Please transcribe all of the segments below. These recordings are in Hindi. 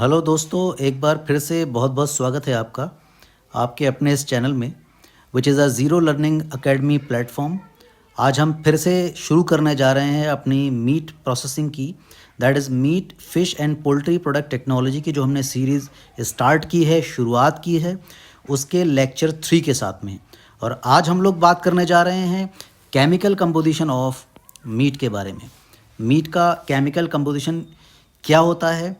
हेलो दोस्तों, एक बार फिर से बहुत बहुत स्वागत है आपका आपके अपने इस चैनल में which is a zero learning academy platform. आज हम फिर से शुरू करने जा रहे हैं अपनी मीट प्रोसेसिंग की, that is meat fish and poultry product technology की जो हमने सीरीज़ स्टार्ट की है, शुरुआत की है उसके लेक्चर 3 के साथ में। और आज हम लोग बात करने जा रहे हैं केमिकल कंपोजिशन ऑफ मीट के बारे में। मीट का केमिकल कंपोजिशन क्या होता है,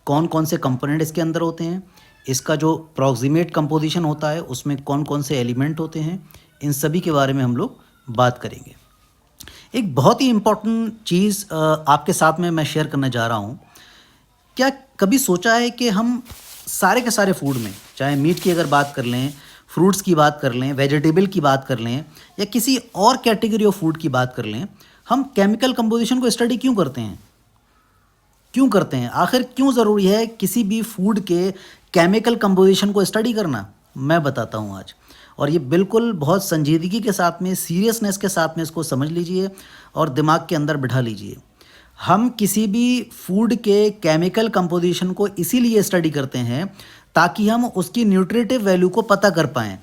कौन कौन से कंपोनेंट इसके अंदर होते हैं, इसका जो प्रॉक्सिमेट कंपोजिशन होता है उसमें कौन कौन से एलिमेंट होते हैं, इन सभी के बारे में हम लोग बात करेंगे। एक बहुत ही इम्पॉर्टेंट चीज़ आपके साथ में मैं शेयर करने जा रहा हूँ। क्या कभी सोचा है कि हम सारे के सारे फूड में, चाहे मीट की अगर बात कर लें, फ्रूट्स की बात कर लें, वेजिटेबल की बात कर लें या किसी और कैटेगरी ऑफ फूड की बात कर लें, हम केमिकल कंपोजिशन को स्टडी क्यों करते हैं? क्यों करते हैं? आखिर क्यों ज़रूरी है किसी भी फूड के केमिकल कंपोजिशन को स्टडी करना? मैं बताता हूँ आज। और ये बिल्कुल बहुत संजीदगी के साथ में, सीरियसनेस के साथ में इसको समझ लीजिए और दिमाग के अंदर बिठा लीजिए। हम किसी भी फूड के केमिकल कंपोजिशन को इसीलिए स्टडी करते हैं ताकि हम उसकी न्यूट्रिटिव वैल्यू को पता कर पाएँ।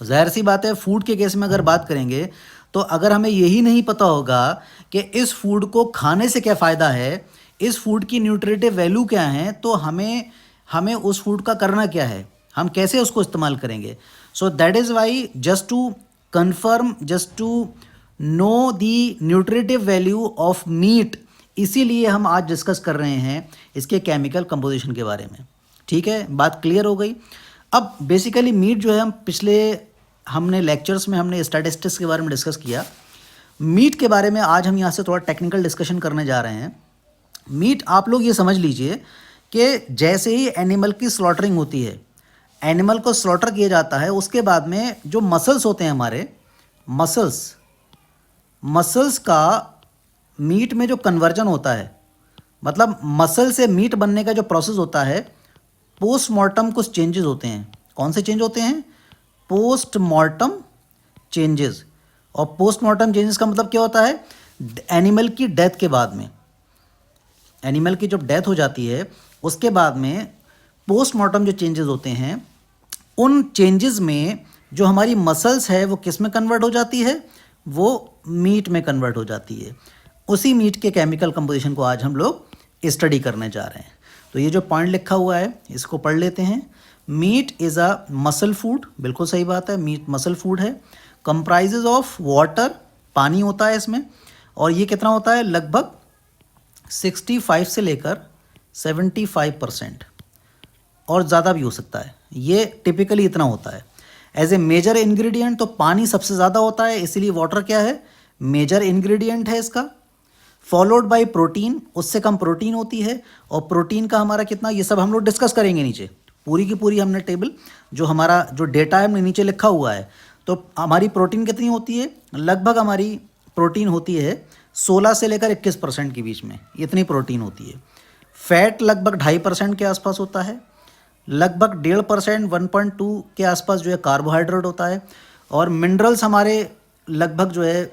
ज़ाहिर सी बात है, फूड के केस में अगर बात करेंगे तो अगर हमें यही नहीं पता होगा कि इस फूड को खाने से क्या फ़ायदा है, इस फूड की न्यूट्रिटिव वैल्यू क्या है, तो हमें हमें उस फूड का करना क्या है, हम कैसे उसको इस्तेमाल करेंगे। So that is why just to confirm, just to know the nutritive value of meat, इसीलिए हम आज डिस्कस कर रहे हैं इसके केमिकल कंपोजिशन के बारे में। ठीक है, बात क्लियर हो गई। अब बेसिकली मीट जो है, हमने लेक्चर्स में हमने स्टैटिस्टिक्स के बारे में डिस्कस किया। मीट के बारे में आज हम यहाँ से थोड़ा टेक्निकल डिस्कशन करने जा रहे हैं। मीट, आप लोग ये समझ लीजिए कि जैसे ही एनिमल की स्लॉटरिंग होती है, एनिमल को स्लॉटर किया जाता है, उसके बाद में जो मसल्स होते हैं हमारे, मसल्स का मीट में जो कन्वर्जन होता है, मतलब मसल से मीट बनने का जो प्रोसेस होता है, पोस्टमार्टम कुछ चेंजेस होते हैं। कौन से चेंज होते हैं? Postmortem changes. और पोस्टमार्टम चेंजेस का मतलब क्या होता है? एनिमल की डेथ के बाद में, एनिमल की जब डेथ हो जाती है उसके बाद में पोस्टमार्टम जो चेंजेस होते हैं, उन चेंजेस में जो हमारी मसल्स है वो किस में कन्वर्ट हो जाती है? वो मीट में कन्वर्ट हो जाती है। उसी मीट के केमिकल कंपोजिशन को आज हम लोग स्टडी करने जा रहे हैं। तो ये जो पॉइंट लिखा हुआ है इसको पढ़ लेते हैं। Meat is a muscle food, बिल्कुल सही बात है, मीट मसल फूड है। कंप्राइजेज ऑफ वाटर, पानी होता है इसमें, और ये कितना होता है? लगभग 65 से लेकर 75%, और ज़्यादा भी हो सकता है। ये टिपिकली इतना होता है। एज ए मेजर इंग्रेडिएंट तो पानी सबसे ज़्यादा होता है, इसीलिए वाटर क्या है? मेजर इंग्रेडिएंट है इसका। फॉलोड बाय प्रोटीन, उससे कम प्रोटीन होती है। और प्रोटीन का हमारा कितना, ये सब हम लोग डिस्कस करेंगे नीचे। पूरी की पूरी हमने टेबल, जो हमारा जो डेटा है हमने नीचे लिखा हुआ है। तो हमारी प्रोटीन कितनी होती है? लगभग हमारी प्रोटीन होती है 16 से लेकर 21% के बीच में, इतनी प्रोटीन होती है। फैट लगभग 2.5% के आसपास होता है। लगभग 1.5%, 1.2 के आसपास जो है कार्बोहाइड्रेट होता है। और मिनरल्स हमारे लगभग जो है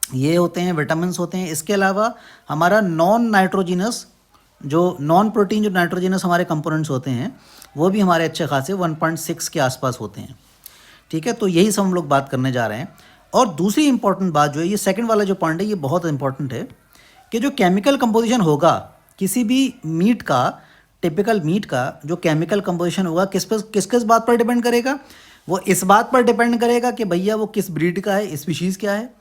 ये होते हैं, विटामिन्स होते हैं। इसके अलावा हमारा नॉन नाइट्रोजिनस, जो नॉन प्रोटीन जो नाइट्रोजिनस हमारे कंपोनेंट्स होते हैं, वो भी हमारे अच्छे खासे 1.6 के आसपास होते हैं। ठीक है, तो यही सब हम लोग बात करने जा रहे हैं। और दूसरी इंपॉर्टेंट बात जो है, ये सेकंड वाला जो पॉइंट है ये बहुत इंपॉर्टेंट है कि जो केमिकल कंपोजिशन होगा किसी भी मीट का, टिपिकल मीट का जो केमिकल कंपोजिशन होगा, किस बात पर डिपेंड करेगा? वो इस बात पर डिपेंड करेगा कि भैया वो किस ब्रीड का है, स्पीशीज़ क्या है।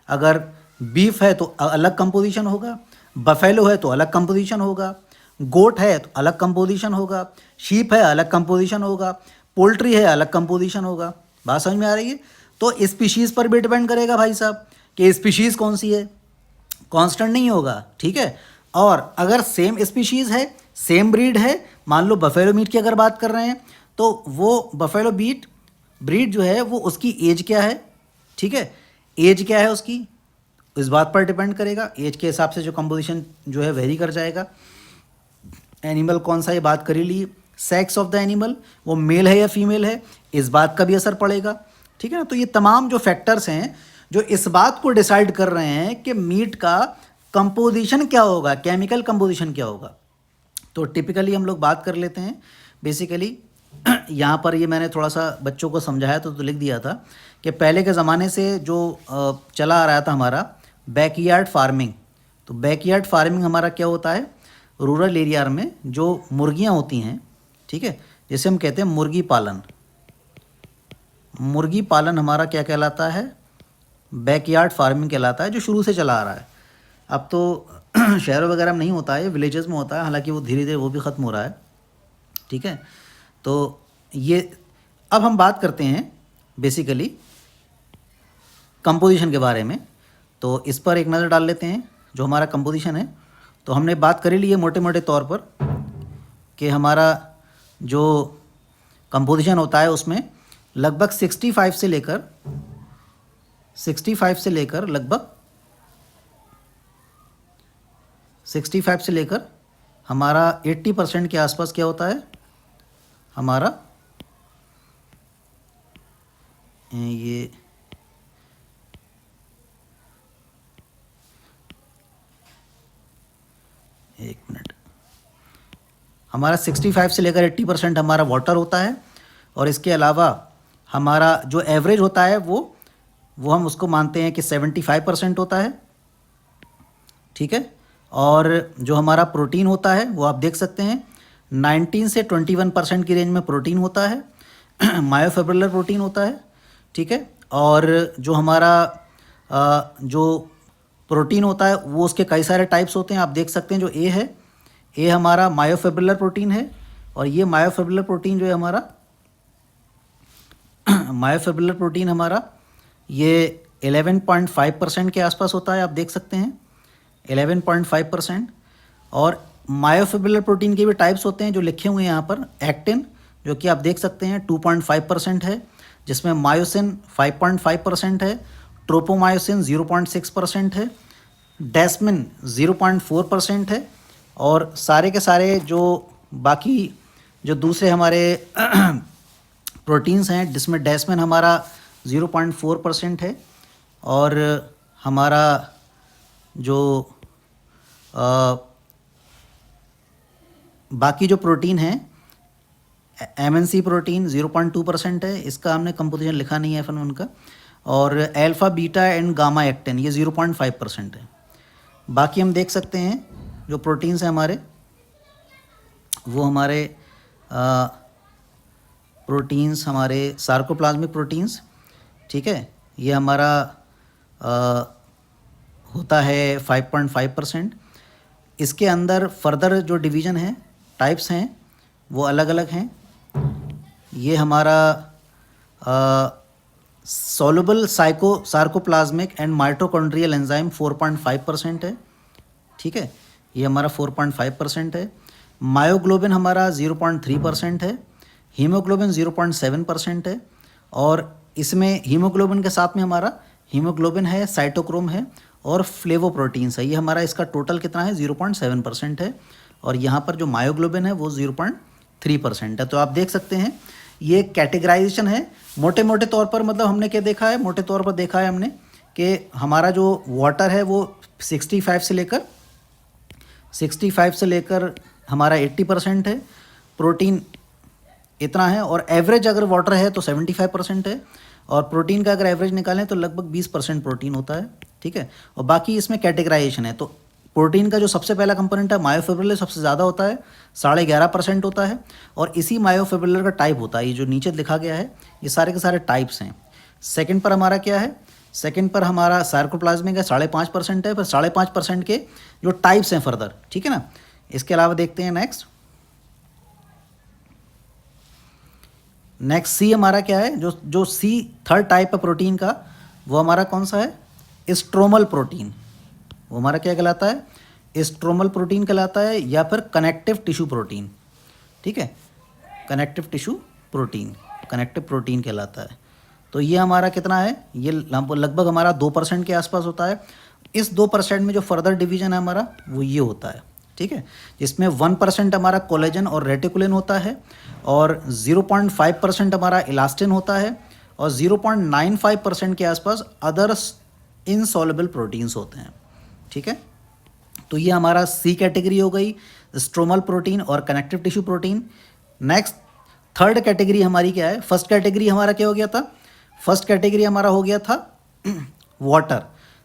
अगर बीफ है तो अलग कंपोजिशन होगा, बफेलो है तो अलग कंपोजिशन होगा, गोट है तो अलग कंपोजिशन होगा, शीप है अलग कंपोजिशन होगा, पोल्ट्री है अलग कंपोजिशन होगा। बात समझ में आ रही है? तो स्पीशीज़ पर भी डिपेंड करेगा भाई साहब कि स्पीशीज़ कौन सी है, कांस्टेंट नहीं होगा। ठीक है, और अगर सेम स्पीशीज़ है, सेम ब्रीड है, मान लो बफेलो मीट की अगर बात कर रहे हैं, तो वो बफेलो ब्रीड जो है वो उसकी एज क्या है? ठीक है, एज क्या है उसकी, इस बात पर डिपेंड करेगा। एज के हिसाब से जो कंपोजिशन जो है वेरी कर जाएगा। एनिमल कौन सा, ये बात कर ही ली। सेक्स ऑफ द एनिमल, वो मेल है या फीमेल है, इस बात का भी असर पड़ेगा। ठीक है ना, तो ये तमाम जो फैक्टर्स हैं जो इस बात को डिसाइड कर रहे हैं कि मीट का कंपोजिशन क्या होगा, केमिकल कंपोजिशन क्या होगा। तो टिपिकली हम लोग बात कर लेते हैं बेसिकली। यहाँ पर ये मैंने थोड़ा सा बच्चों को समझाया तो लिख दिया था कि पहले के ज़माने से जो चला आ रहा था हमारा बैकयार्ड फार्मिंग। तो बैकयार्ड फार्मिंग हमारा क्या होता है, रूरल एरिया में जो मुर्गियाँ होती हैं, ठीक है, जैसे हम कहते हैं मुर्गी पालन। मुर्गी पालन हमारा क्या कहलाता है, बैकयार्ड फार्मिंग कहलाता है, जो शुरू से चला आ रहा है। अब तो शहरों वगैरह में नहीं होता है, विलेजेस में होता है, हालांकि वो धीरे धीरे वो भी ख़त्म हो रहा है, ठीक है। तो ये अब हम बात करते हैं बेसिकली कंपोजिशन के बारे में। तो इस पर एक नज़र डाल लेते हैं जो हमारा कंपोजिशन है। तो हमने बात कर ही ली है मोटे मोटे तौर पर कि हमारा जो कंपोजिशन होता है उसमें लगभग 65 से लेकर हमारा 80% के आसपास क्या होता है हमारा, ये एक मिनट, हमारा 65 से लेकर 80% हमारा वाटर होता है। और इसके अलावा हमारा जो एवरेज होता है वो हम उसको मानते हैं कि 75% होता है, ठीक है। और जो हमारा प्रोटीन होता है वो आप देख सकते हैं 19 से 21% की रेंज में प्रोटीन होता है। मायोफिब्रिलर प्रोटीन होता है, ठीक है। और जो हमारा जो प्रोटीन होता है वो उसके कई सारे टाइप्स होते हैं, आप देख सकते हैं। जो ए है, ए हमारा मायोफिब्रिलर प्रोटीन है, और ये मायोफिब्रिलर प्रोटीन जो है हमारा मायोफिब्रिलर प्रोटीन हमारा ये 11.5% के आसपास होता है, आप देख सकते हैं 11.5%। और मायोफिब्रिलर प्रोटीन के भी टाइप्स होते हैं जो लिखे हुए हैं यहाँ पर। एक्टिन जो कि आप देख सकते हैं 2.5% है, जिसमें मायोसिन 5.5% है, ट्रोपोमायोसिन 0.6% है, डेस्मिन 0.4% है, और सारे के सारे जो बाकी जो दूसरे हमारे प्रोटीन्स हैं जिसमें डेस्मिन हमारा 0.4% है, और हमारा जो बाकी जो प्रोटीन है MNC प्रोटीन 0.2% है, इसका हमने कंपोजिशन लिखा नहीं है FN1 का। और alpha beta and gamma actin ये 0.5% है। बाकी हम देख सकते हैं जो प्रोटीन्स हैं हमारे वो हमारे प्रोटीन्स हमारे सार्कोप्लाज्मिक प्रोटीन्स, ठीक है, ये हमारा होता है 5.5%। इसके अंदर फर्दर जो डिवीज़न है, टाइप्स हैं, वो अलग अलग हैं। ये हमारा soluble sarcoplasmic and mitochondrial enzyme 4.5% है, ठीक है, ये हमारा 4.5% है। मायोग्लोबिन हमारा 0.3% है, हीमोग्लोबिन 0.7% है, और इसमें हीमोग्लोबिन के साथ में हमारा हीमोग्लोबिन है, साइटोक्रोम है, और फ्लेवोप्रोटीन्स है। ये हमारा इसका टोटल कितना है 0.7% है, और यहाँ पर जो मायोग्लोबिन है वो 0.3% है। तो आप देख सकते हैं ये कैटेगराइजेशन है मोटे मोटे तौर पर। मतलब हमने क्या देखा है, मोटे तौर पर देखा है हमने कि हमारा जो वाटर है वो 65 से लेकर हमारा 80% है, प्रोटीन इतना है, और एवरेज अगर वाटर है तो 75% है, और प्रोटीन का अगर एवरेज निकालें तो लगभग 20% प्रोटीन होता है, ठीक है। और बाकी इसमें कैटेगराइजेशन है। तो प्रोटीन का जो सबसे पहला कंपोनेंट है मायोफिब्रिलर सबसे ज़्यादा होता है, 11.5% होता है, और इसी मायोफिब्रिलर का टाइप होता है, ये जो नीचे लिखा गया है ये सारे के सारे टाइप्स हैं। सेकंड पर हमारा क्या है, सेकंड पर हमारा सार्कोप्लाज्मिक है 5.5% है, पर 5.5% के जो टाइप्स हैं फर्दर, ठीक है ना। इसके अलावा देखते हैं नेक्स्ट सी हमारा क्या है, जो सी थर्ड टाइप है प्रोटीन का, वो हमारा कौन सा है, स्ट्रोमल प्रोटीन। वो हमारा क्या कहलाता है, स्ट्रोमल प्रोटीन कहलाता है, या फिर कनेक्टिव टिश्यू प्रोटीन, ठीक है, कनेक्टिव प्रोटीन कहलाता है। तो ये हमारा कितना है, ये लगभग हमारा 2% के आसपास होता है। इस 2% में जो फर्दर डिवीजन है हमारा वो ये होता है, ठीक है, जिसमें 1% हमारा कोलेजन और रेटिकुलिन होता है, और 0.5% हमारा इलास्टिन होता है, और 0.95% के आसपास अदर्स इनसॉल्युबल प्रोटीन्स होते हैं, ठीक है। तो ये हमारा सी कैटेगरी हो गई, स्ट्रोमल प्रोटीन और connective tissue protein. Next third category हमारी क्या है? फर्स्ट कैटेगरी हमारा क्या हो गया था? फर्स्ट कैटेगरी हमारा हो गया था वाटर।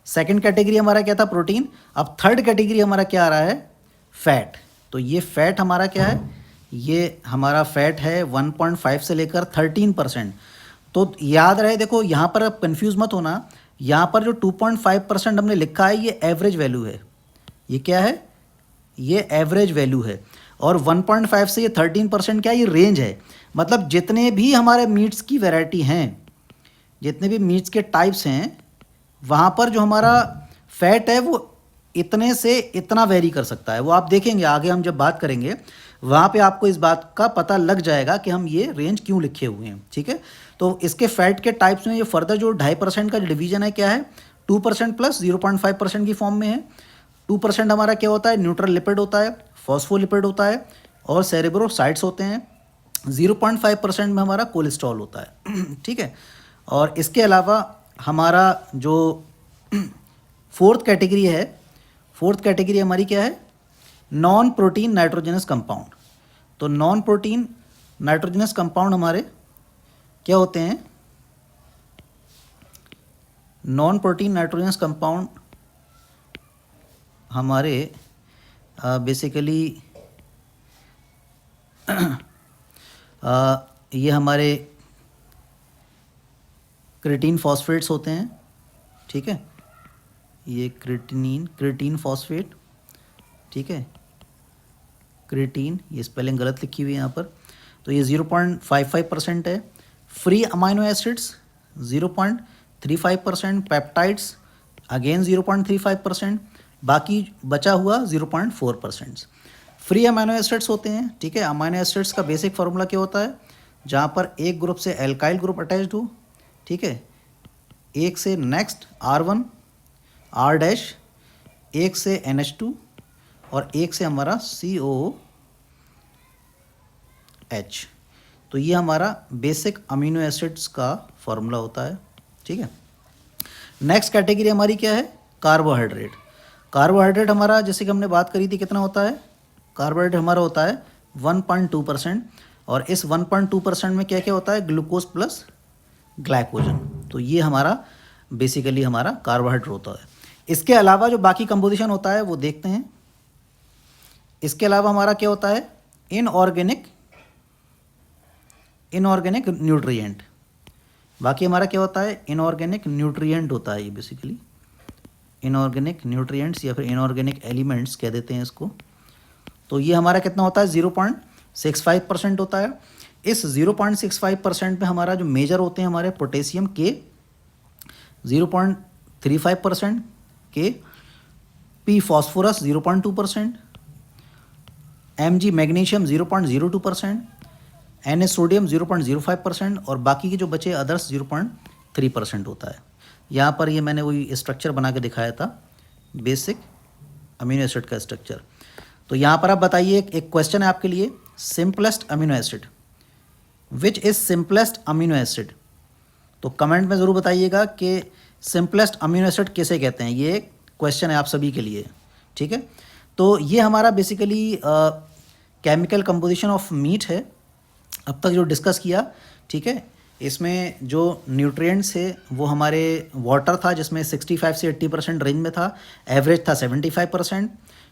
सेकंड कैटेगरी हमारा क्या था? प्रोटीन। अब थर्ड कैटेगरी हमारा क्या आ रहा है? फैट। तो ये फैट हमारा क्या है? ये हमारा फैट है 1.5 से लेकर 13%। तो याद रहे, देखो यहाँ पर आप कंफ्यूज मत होना, यहाँ पर जो 2.5% हमने लिखा है ये एवरेज वैल्यू है। ये क्या है? ये एवरेज वैल्यू है। और 1.5 से ये 13% क्या है? ये रेंज है। मतलब जितने भी हमारे मीट्स की वैरायटी हैं, जितने भी मीट्स के टाइप्स हैं, वहाँ पर जो हमारा फैट है वो इतने से इतना वेरी कर सकता है। वो आप देखेंगे आगे हम जब बात करेंगे, वहाँ पे आपको इस बात का पता लग जाएगा कि हम ये रेंज क्यों लिखे हुए हैं। ठीक है, तो इसके फैट के टाइप्स में ये फर्दर जो 2.5% का जो डिवीजन है क्या है? 2% प्लस 0.5% की फॉर्म में है। 2% हमारा क्या होता है? न्यूट्रल लिपिड होता है, फॉस्फोलिपिड होता है और सेरेब्रोसाइट्स होते हैं। 0.5% में हमारा कोलेस्ट्रॉल होता है। ठीक है, और इसके अलावा हमारा जो फोर्थ कैटेगरी है, फोर्थ कैटेगरी हमारी क्या है? Non protein nitrogenous compound. तो नॉन प्रोटीन नाइट्रोजनस कंपाउंड हमारे क्या होते हैं? नॉन प्रोटीन नाइट्रोजनस कंपाउंड हमारे बेसिकली ये हमारे क्रिटीन फॉस्फेट्स होते हैं। ठीक है, ये क्रिटीन फॉस्फेट। ठीक है, क्रिटीन, ये स्पेलिंग गलत लिखी हुई है यहाँ पर। तो ये 0.55% है। Free amino acids 0.35%, peptides again 0.35%, बाकी बचा हुआ 0.4%। फ्री अमाइनो एसिड्स होते हैं। ठीक है, अमाइनो एसिड्स का बेसिक फार्मूला क्या होता है? जहाँ पर एक ग्रुप से एल्काइल ग्रुप अटैच्ड हो, ठीक है, एक से नेक्स्ट R1 R डैश, एक से NH2 और एक से हमारा COOH। तो ये हमारा बेसिक अमीनो एसिड्स का फॉर्मूला होता है। ठीक है, नेक्स्ट कैटेगरी हमारी क्या है? कार्बोहाइड्रेट। कार्बोहाइड्रेट हमारा जैसे कि हमने बात करी थी कितना होता है? कार्बोहाइड्रेट हमारा होता है 1.2%। और इस 1.2% में क्या क्या होता है? Glucose plus glycogen. तो ये हमारा बेसिकली हमारा कार्बोहाइड्रेट होता है। इसके अलावा जो बाकी कंपोजिशन होता है वो देखते हैं। इसके अलावा हमारा क्या होता है? Inorganic nutrient. बाकी हमारा क्या होता है? इनऑर्गेनिक न्यूट्रिएंट होता है ये बेसिकली। इनऑर्गेनिक न्यूट्रिएंट्स या फिर इनऑर्गेनिक एलिमेंट्स कह देते हैं इसको। तो ये हमारा कितना होता है? 0.65% होता है। इस 0.65% में हमारा जो मेजर होते हैं हमारे पोटेशियम के 0.35%, के P phosphorus 0.2%, Mg magnesium 0.02%, Na sodium 0.05% और बाकी के जो बचे अदर्स 0.3% होता है। यहाँ पर ये मैंने वही स्ट्रक्चर बना के दिखाया था, बेसिक अमीनो एसिड का स्ट्रक्चर। तो यहाँ पर आप बताइए, एक क्वेश्चन है आपके लिए, simplest amino acid, which is simplest amino acid. तो कमेंट में ज़रूर बताइएगा कि सिंपलेस्ट अमीनो एसिड किसे कहते हैं। ये क्वेश्चन है आप सभी के लिए। ठीक है, तो ये हमारा basically chemical composition of meat है अब तक जो डिस्कस किया। ठीक है, इसमें जो न्यूट्रिएंट्स है वो हमारे वाटर था जिसमें 65 से 80% रेंज में था, एवरेज था 75%।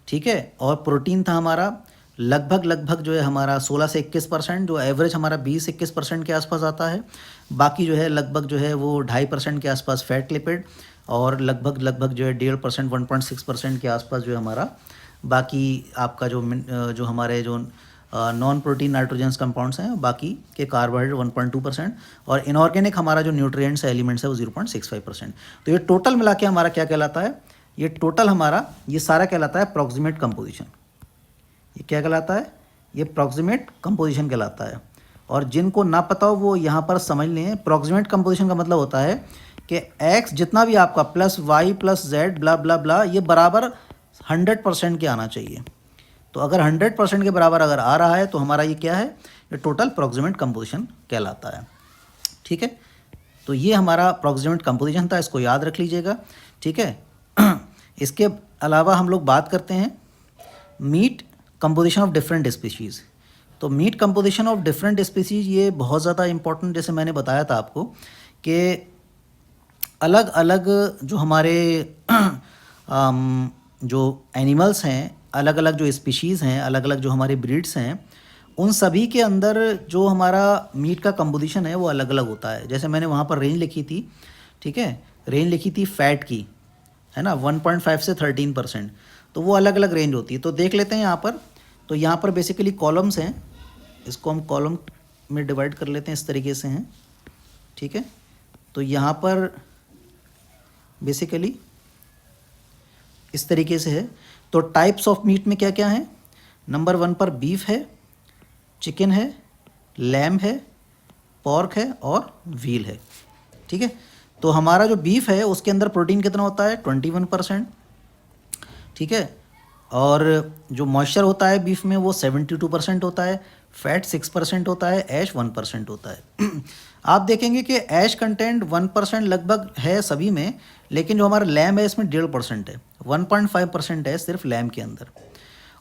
ठीक है, और प्रोटीन था हमारा लगभग जो है हमारा 16 से 21%, जो एवरेज हमारा 20-21% के आसपास आता है। बाकी जो है लगभग जो है वो 2.5% के आसपास फैट लिपिड और लगभग जो है 1.5% 1.6% के आसपास जो है हमारा बाकी आपका जो हमारे जो नॉन प्रोटीन नाइट्रोजन्स कंपाउंड्स हैं, बाकी के कार्बोहाइड्रेट 1.2% और इनऑर्गेनिक हमारा जो न्यूट्रिएंट्स है एलिमेंट्स है वो 0.65%। तो ये टोटल मिला के हमारा क्या कहलाता है? ये टोटल हमारा ये सारा कहलाता है प्रॉक्सिमेट कंपोजिशन। ये क्या कहलाता है? ये प्रॉक्सिमेट कंपोजिशन कहलाता है। और जिनको ना पता हो वो यहाँ पर समझ लें, प्रॉक्सिमेट कंपोजिशन का मतलब होता है कि x जितना भी आपका प्लस y प्लस z ब्ला ब्ला ब्ला ये बराबर 100% के आना चाहिए। तो अगर 100% के बराबर अगर आ रहा है तो हमारा ये क्या है? ये टोटल प्रॉक्सिमेट कंपोजिशन कहलाता है। ठीक है, तो ये हमारा प्रॉक्सिमेट कंपोजिशन था, इसको याद रख लीजिएगा। ठीक है, इसके अलावा हम लोग बात करते हैं meat composition of different species. तो meat composition of different species ये बहुत ज़्यादा इम्पोर्टेंट, जैसे मैंने बताया था आपको कि अलग अलग जो हमारे जो एनिमल्स हैं, अलग अलग जो स्पीशीज़ हैं, अलग अलग जो हमारे ब्रीड्स हैं, उन सभी के अंदर जो हमारा मीट का कंपोजिशन है वो अलग अलग होता है। जैसे मैंने वहाँ पर रेंज लिखी थी, ठीक है, रेंज लिखी थी फैट की, है ना, 1.5 से 13%। तो वो अलग अलग रेंज होती है। तो देख लेते हैं यहाँ पर। तो यहाँ पर बेसिकली कॉलम्स हैं, इसको हम कॉलम में डिवाइड कर लेते हैं, इस तरीके से हैं, ठीक है। तो यहाँ पर बेसिकली इस तरीके से है। तो टाइप्स ऑफ मीट में क्या क्या है? नंबर 1 पर बीफ है, चिकन है, लैम है, पॉर्क है और व्हील है, ठीक है। तो हमारा जो बीफ है उसके अंदर प्रोटीन कितना होता है? 21%, ठीक है। और जो मॉइस्चर होता है बीफ में वो 72% होता है, फैट 6% होता है, ऐश 1% होता है। आप देखेंगे कि ऐश कंटेंट 1% लगभग है सभी में, लेकिन जो हमारा लैम है इसमें 1.5% है, 1.5% है सिर्फ लैम के अंदर।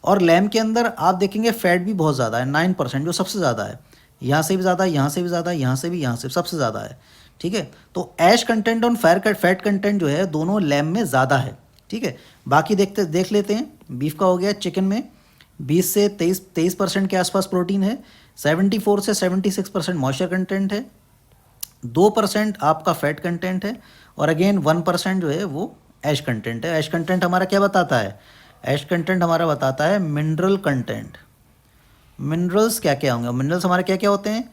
और लैम के अंदर आप देखेंगे फैट भी बहुत ज़्यादा है, 9%, जो सबसे ज़्यादा है। यहाँ से भी ज़्यादा है, यहाँ से भी ज़्यादा है, यहाँ से भी, यहाँ से सबसे ज़्यादा है, ठीक है। तो ऐश कंटेंट और फैट कंटेंट जो है दोनों लैम में ज़्यादा है, ठीक है। बाकी देख लेते हैं। बीफ का हो गया। चिकन में 20 से 23% के आसपास प्रोटीन है, 74 से 76% मॉइस्चर कंटेंट है, 2% आपका फैट कंटेंट है, और अगेन 1% जो है वो ऐश कंटेंट है। ऐश कंटेंट हमारा क्या बताता है? ऐश कंटेंट हमारा बताता है मिनरल कंटेंट। मिनरल्स क्या क्या होंगे? मिनरल्स हमारे क्या क्या होते हैं?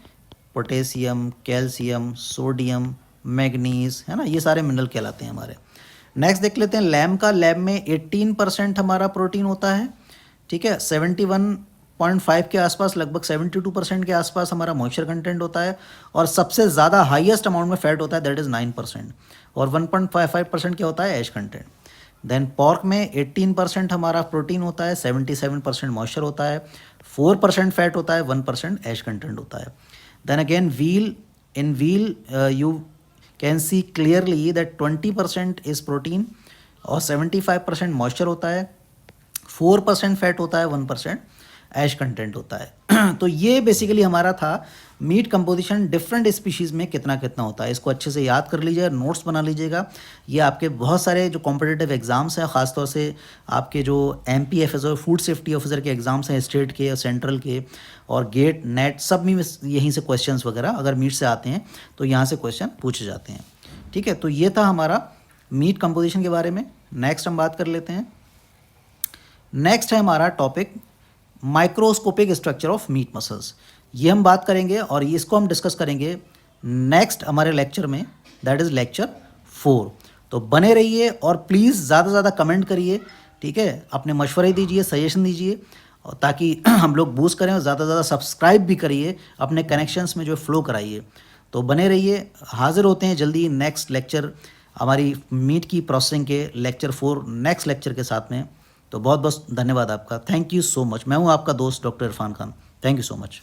पोटेशियम, कैल्शियम, सोडियम, मैग्नीज, है ना, ये सारे मिनरल कहलाते हैं हमारे। नेक्स्ट देख लेते हैं लैम का। लैम में 18% हमारा प्रोटीन होता है, ठीक है। 71.5 के आसपास, लगभग 72% के आसपास हमारा मॉइस्चर कंटेंट होता है, और सबसे ज़्यादा हाईएस्ट अमाउंट में फैट होता है, दैट इज़ 9%, और 1.55% क्या होता है? ऐश कंटेंट। देन पॉर्क में 18% हमारा प्रोटीन होता है, 77% मॉइस्चर होता है, 4% फैट होता है, 1% ऐश कंटेंट होता है। Then again wheel, in wheel you can see clearly that 20% is protein और 75% मॉइस्चर होता है, 4% फैट होता है, 1% ऐश कंटेंट होता है। तो ये बेसिकली हमारा था मीट कंपोजिशन डिफरेंट स्पीशीज़ में कितना कितना होता है। इसको अच्छे से याद कर लीजिए, नोट्स बना लीजिएगा। ये आपके बहुत सारे जो कॉम्पिटिटिव एग्ज़ाम्स हैं, ख़ासतौर से आपके जो MPFS और फूड सेफ्टी ऑफिसर के एग्ज़ाम्स हैं, स्टेट के और सेंट्रल के, और गेट, नेट, सब में यहीं से क्वेश्चंस वगैरह अगर मीट से आते हैं तो यहाँ से क्वेश्चन पूछे जाते हैं, ठीक है। तो ये था हमारा मीट कंपोजिशन के बारे में। नेक्स्ट हम बात कर लेते हैं। नेक्स्ट है हमारा topic microscopic structure of meat muscles. ये हम बात करेंगे और इसको हम डिस्कस करेंगे नेक्स्ट हमारे लेक्चर में, दैट इज़ लेक्चर 4। तो बने रहिए और प्लीज़ ज़्यादा से ज़्यादा कमेंट करिए, ठीक है। अपने मशवरे दीजिए, सजेशन दीजिए, और ताकि हम लोग बूस्ट करें, और ज़्यादा से ज़्यादा सब्सक्राइब भी करिए, अपने कनेक्शंस में जो फ्लो कराइए। तो बने रहिए, हाजिर होते हैं जल्दी नेक्स्ट लेक्चर हमारी मीट की प्रोसेसिंग के लेक्चर 4 नेक्स्ट लेक्चर के साथ में। तो बहुत बहुत धन्यवाद आपका। Thank you so much. मैं हूँ आपका दोस्त doctor Irfan Khan. Thank you so much.